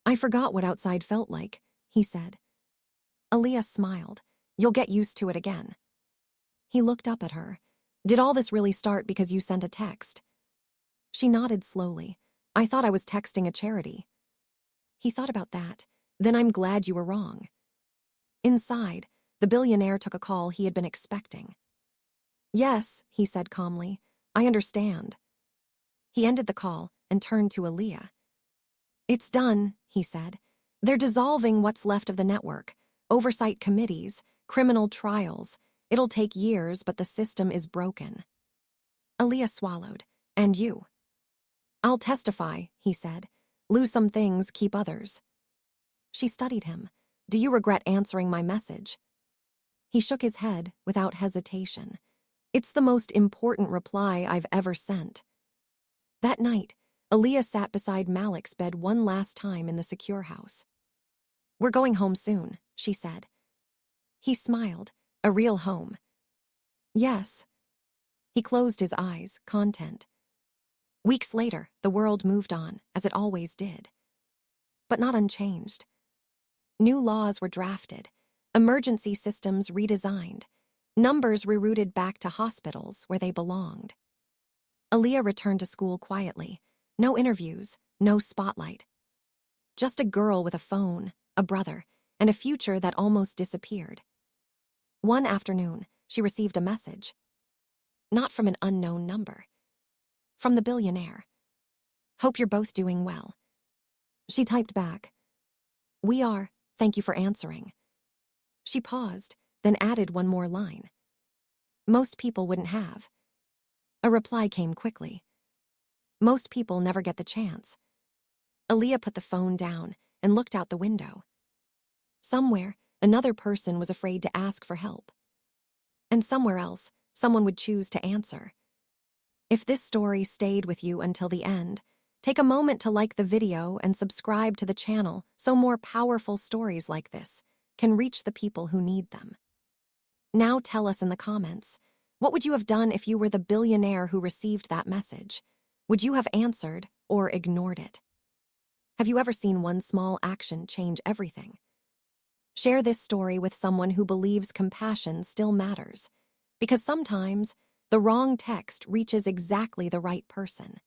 I forgot what outside felt like, he said. Aaliyah smiled. You'll get used to it again. He looked up at her. Did all this really start because you sent a text? She nodded slowly. I thought I was texting a charity. He thought about that. Then I'm glad you were wrong. Inside, the billionaire took a call he had been expecting. Yes, he said calmly. I understand. He ended the call and turned to Aaliyah. It's done, he said. They're dissolving what's left of the network. Oversight committees, criminal trials. It'll take years, but the system is broken. Aaliyah swallowed. And you? I'll testify, he said. Lose some things, keep others. She studied him. Do you regret answering my message? He shook his head without hesitation. It's the most important reply I've ever sent. That night, Aaliyah sat beside Malik's bed one last time in the secure house. We're going home soon, she said. He smiled. A real home. Yes. He closed his eyes, content. Weeks later, the world moved on, as it always did. But not unchanged. New laws were drafted, emergency systems redesigned, numbers rerouted back to hospitals where they belonged. Aaliyah returned to school quietly. No interviews, no spotlight. Just a girl with a phone, a brother, and a future that almost disappeared. One afternoon, she received a message. Not from an unknown number. From the Billionaire. Hope you're both doing well. She typed back. We are, thank you for answering. She paused, then added one more line. Most people wouldn't have. A reply came quickly. Most people never get the chance. Aaliyah put the phone down and looked out the window. Somewhere, another person was afraid to ask for help. And somewhere else, someone would choose to answer. If this story stayed with you until the end, take a moment to like the video and subscribe to the channel so more powerful stories like this can reach the people who need them. Now tell us in the comments, what would you have done if you were the billionaire who received that message? Would you have answered or ignored it? Have you ever seen one small action change everything? Share this story with someone who believes compassion still matters, because sometimes the wrong text reaches exactly the right person.